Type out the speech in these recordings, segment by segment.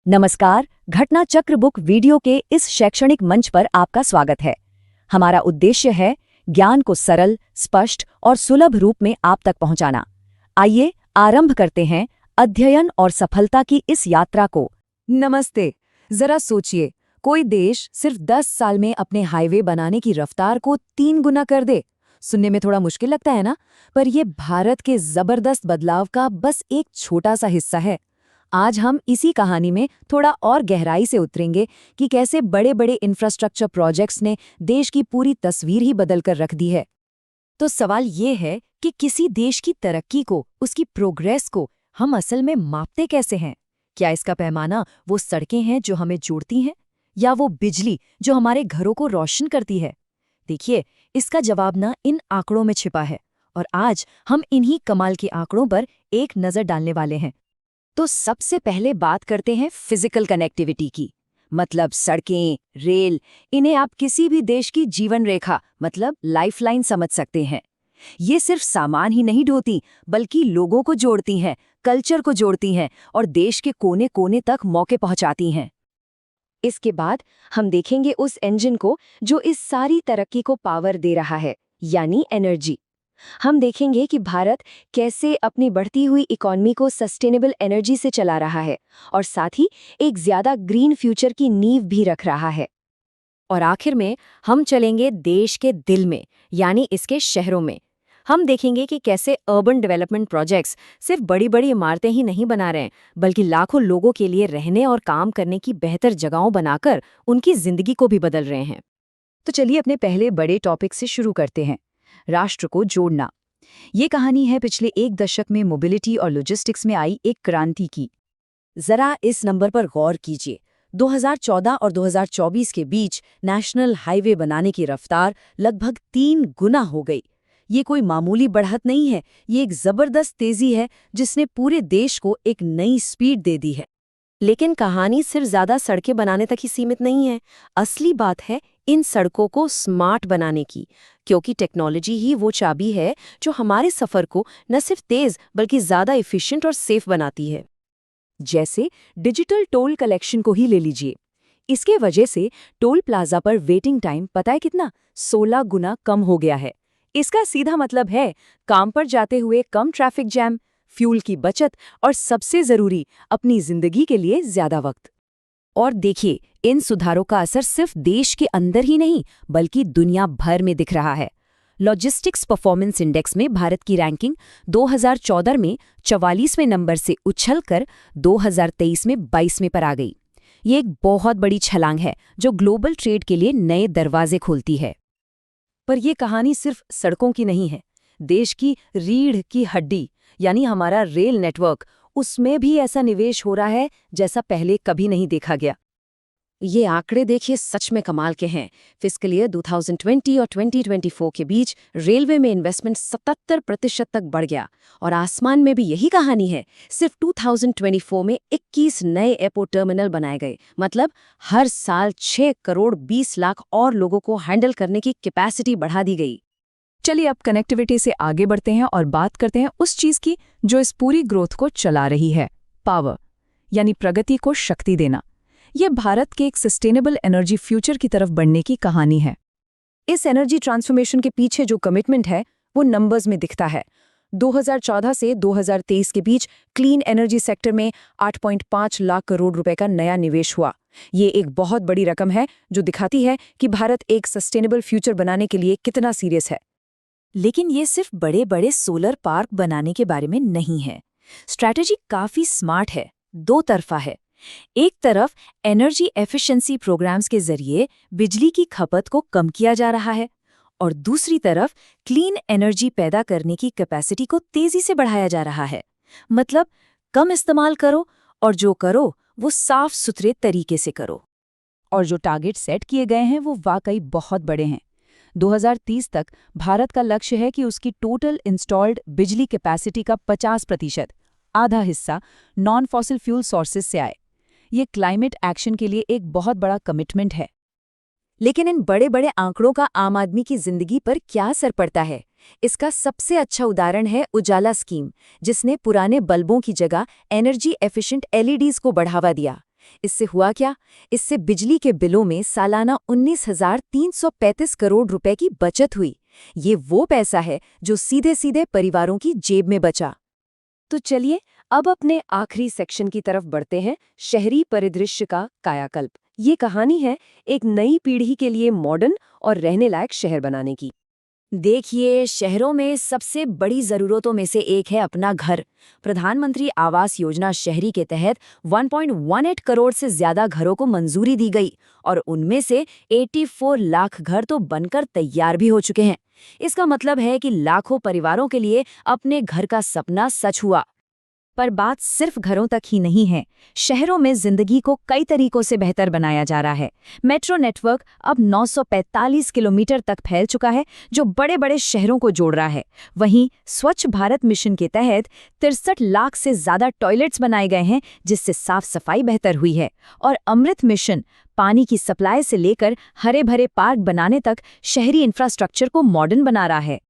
नमस्कार, घटना चक्र बुक वीडियो के इस शैक्षणिक मंच पर आपका स्वागत है। हमारा उद्देश्य है ज्ञान को सरल, स्पष्ट और सुलभ रूप में आप तक पहुंचाना। आइए आरंभ करते हैं अध्ययन और सफलता की इस यात्रा को। नमस्ते। जरा सोचिए, कोई देश सिर्फ 10 साल में अपने हाईवे बनाने की रफ्तार को 3 गुना कर दे। सुनने में थोड़ा मुश्किल लगता है ना, पर यह भारत के जबरदस्त बदलाव का बस एक छोटा सा हिस्सा है। आज हम इसी कहानी में थोड़ा और गहराई से उतरेंगे कि कैसे बड़े बड़े इंफ्रास्ट्रक्चर प्रोजेक्ट्स ने देश की पूरी तस्वीर ही बदल कर रख दी है। तो सवाल ये है कि किसी देश की तरक्की को, उसकी प्रोग्रेस को हम असल में मापते कैसे हैं? क्या इसका पैमाना वो सड़कें हैं जो हमें जोड़ती हैं, या वो बिजली जो हमारे घरों को रोशन करती है? देखिए, इसका जवाब ना इन आंकड़ों में छिपा है, और आज हम इन्हीं कमाल के आंकड़ों पर एक नज़र डालने वाले हैं। तो सबसे पहले बात करते हैं फिजिकल कनेक्टिविटी की। मतलब सड़कें, रेल, इन्हें आप किसी भी देश की जीवन रेखा मतलब लाइफलाइन समझ सकते हैं। ये सिर्फ सामान ही नहीं ढोती, बल्कि लोगों को जोड़ती हैं, कल्चर को जोड़ती हैं और देश के कोने कोने तक मौके पहुंचाती हैं। इसके बाद हम देखेंगे उस इंजन को जो इस सारी तरक्की को पावर दे रहा है, यानी एनर्जी। हम देखेंगे कि भारत कैसे अपनी बढ़ती हुई इकोनॉमी को सस्टेनेबल एनर्जी से चला रहा है और साथ ही एक ज्यादा ग्रीन फ्यूचर की नींव भी रख रहा है। और आखिर में हम चलेंगे देश के दिल में, यानी इसके शहरों में। हम देखेंगे कि कैसे अर्बन डेवलपमेंट प्रोजेक्ट्स सिर्फ बड़ी बड़ी इमारतें ही नहीं बना रहे हैं, बल्कि लाखों लोगों के लिए रहने और काम करने की बेहतर जगहों बनाकर उनकी जिंदगी को भी बदल रहे हैं। तो चलिए अपने पहले बड़े टॉपिक से शुरू करते हैं, राष्ट्र को जोड़ना। ये कहानी है पिछले एक दशक में मोबिलिटी और लॉजिस्टिक्स में आई एक क्रांति की। जरा इस नंबर पर गौर कीजिए। 2014 और 2024 के बीच नेशनल हाईवे बनाने की रफ्तार लगभग 3 गुना हो गई। ये कोई मामूली बढ़त नहीं है, ये एक जबरदस्त तेजी है जिसने पूरे देश को एक नई स्पीड दे दी है। लेकिन कहानी सिर्फ ज्यादा सड़कें बनाने तक ही सीमित नहीं है। असली बात है इन सड़कों को स्मार्ट बनाने की, क्योंकि टेक्नोलॉजी ही वो चाबी है जो हमारे सफर को न सिर्फ तेज बल्कि ज्यादा एफिशिएंट और सेफ बनाती है। जैसे डिजिटल टोल कलेक्शन को ही ले लीजिए। इसके वजह से टोल प्लाजा पर वेटिंग टाइम पता है कितना? 16 गुना कम हो गया है। इसका सीधा मतलब है काम पर जाते हुए कम ट्रैफिक जैम, फ्यूल की बचत और सबसे जरूरी अपनी जिंदगी के लिए ज्यादा वक्त। और देखिए, इन सुधारों का असर सिर्फ देश के अंदर ही नहीं बल्कि दुनिया भर में दिख रहा है। लॉजिस्टिक्स परफॉर्मेंस इंडेक्स में भारत की रैंकिंग 2014 में 44वें नंबर से उछलकर 2023 में 22वें पर आ गई। ये एक बहुत बड़ी छलांग है जो ग्लोबल ट्रेड के लिए नए दरवाजे खोलती है। पर यह कहानी सिर्फ सड़कों की नहीं है। देश की रीढ़ की हड्डी यानी हमारा रेल नेटवर्क, उसमें भी ऐसा निवेश हो रहा है जैसा पहले कभी नहीं देखा गया। ये आंकड़े देखिए, सच में कमाल के हैं। फिस्कल ईयर 2020 और 2024 के बीच रेलवे में इन्वेस्टमेंट 77% तक बढ़ गया। और आसमान में भी यही कहानी है। सिर्फ 2024 में 21 नए एयरपोर्ट टर्मिनल बनाए गए। मतलब हर साल 6 करोड़ 20 लाख और लोगों को हैंडल करने की कैपेसिटी बढ़ा दी गई। चलिए अब कनेक्टिविटी से आगे बढ़ते हैं और बात करते हैं उस चीज की जो इस पूरी ग्रोथ को चला रही है, पावर, यानी प्रगति को शक्ति देना। यह भारत के एक सस्टेनेबल एनर्जी फ्यूचर की तरफ बढ़ने की कहानी है। इस एनर्जी ट्रांसफॉर्मेशन के पीछे जो कमिटमेंट है वो नंबर्स में दिखता है। 2014 से 2023 के बीच क्लीन एनर्जी सेक्टर में 8.5 लाख करोड़ रुपए का नया निवेश हुआ। ये एक बहुत बड़ी रकम है जो दिखाती है कि भारत एक सस्टेनेबल फ्यूचर बनाने के लिए कितना सीरियस है। लेकिन ये सिर्फ बड़े बड़े सोलर पार्क बनाने के बारे में नहीं है। स्ट्रैटेजी काफी स्मार्ट है, दो तरफा है। एक तरफ एनर्जी एफिशिएंसी प्रोग्राम्स के जरिए बिजली की खपत को कम किया जा रहा है और दूसरी तरफ क्लीन एनर्जी पैदा करने की कैपेसिटी को तेजी से बढ़ाया जा रहा है। मतलब कम इस्तेमाल करो और जो करो वो साफ सुथरे तरीके से करो। और जो टारगेट सेट किए गए हैं वो वाकई बहुत बड़े हैं। 2030 तक भारत का लक्ष्य है कि उसकी टोटल इंस्टॉल्ड बिजली कैपेसिटी का 50%, आधा हिस्सा, नॉन फॉसिल फ्यूल सोर्सेज से आए। ये क्लाइमेट एक्शन के लिए एक बहुत बड़ा कमिटमेंट है। लेकिन इन बड़े बड़े आंकड़ों का आम आदमी की जिंदगी पर क्या असर पड़ता है? इसका सबसे अच्छा उदाहरण है उजाला स्कीम, जिसने पुराने बल्बों की जगह एनर्जी एफिशिएंट एलईडीज को बढ़ावा दिया। इससे हुआ क्या? इससे बिजली के बिलों में सालाना 19,335 करोड़ रुपए की बचत हुई। ये वो पैसा है जो सीधे सीधे परिवारों की जेब में बचा। तो चलिए अब अपने आखिरी सेक्शन की तरफ बढ़ते हैं, शहरी परिदृश्य का कायाकल्प। ये कहानी है एक नई पीढ़ी के लिए मॉडर्न और रहने लायक शहर बनाने की। देखिए, शहरों में सबसे बड़ी जरूरतों में से एक है अपना घर। प्रधानमंत्री आवास योजना शहरी के तहत 1.18 करोड़ से ज्यादा घरों को मंजूरी दी गई और उनमें से 84 लाख घर तो बनकर तैयार भी हो चुके हैं। इसका मतलब है कि लाखों परिवारों के लिए अपने घर का सपना सच हुआ। पर बात सिर्फ घरों तक ही नहीं है। शहरों में जिंदगी को कई तरीकों से बेहतर बनाया जा रहा है। मेट्रो नेटवर्क अब 945 किलोमीटर तक फैल चुका है, जो बड़े बड़े शहरों को जोड़ रहा है। वहीं स्वच्छ भारत मिशन के तहत 63 लाख से ज्यादा टॉयलेट्स बनाए गए हैं, जिससे साफ सफाई बेहतर हुई है। और अमृत मिशन पानी की सप्लाई से लेकर हरे भरे पार्क बनाने तक शहरी इंफ्रास्ट्रक्चर को मॉडर्न बना रहा है।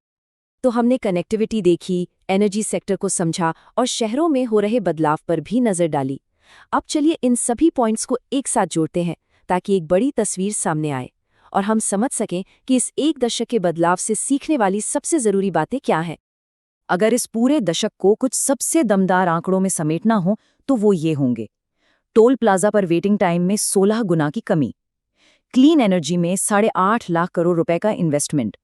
तो हमने कनेक्टिविटी देखी, एनर्जी सेक्टर को समझा और शहरों में हो रहे बदलाव पर भी नजर डाली। अब चलिए इन सभी पॉइंट्स को एक साथ जोड़ते हैं ताकि एक बड़ी तस्वीर सामने आए और हम समझ सकें कि इस एक दशक के बदलाव से सीखने वाली सबसे जरूरी बातें क्या हैं। अगर इस पूरे दशक को कुछ सबसे दमदार आंकड़ों में समेटना हो तो वो ये होंगे। टोल प्लाजा पर वेटिंग टाइम में 16 गुना की कमी, क्लीन एनर्जी में 8.5 लाख करोड़ रुपए का इन्वेस्टमेंट,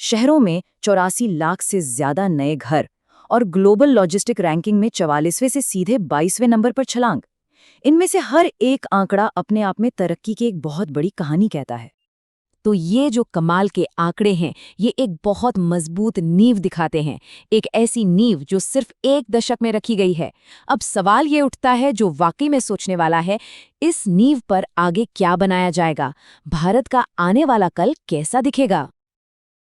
शहरों में 84 लाख से ज्यादा नए घर और ग्लोबल लॉजिस्टिक रैंकिंग में 44वें से सीधे 22वें नंबर पर छलांग। इनमें से हर एक आंकड़ा अपने आप में तरक्की की एक बहुत बड़ी कहानी कहता है। तो ये जो कमाल के आंकड़े हैं, ये एक बहुत मजबूत नींव दिखाते हैं, एक ऐसी नींव जो सिर्फ एक दशक में रखी गई है। अब सवाल ये उठता है जो वाकई में सोचने वाला है, इस नींव पर आगे क्या बनाया जाएगा? भारत का आने वाला कल कैसा दिखेगा?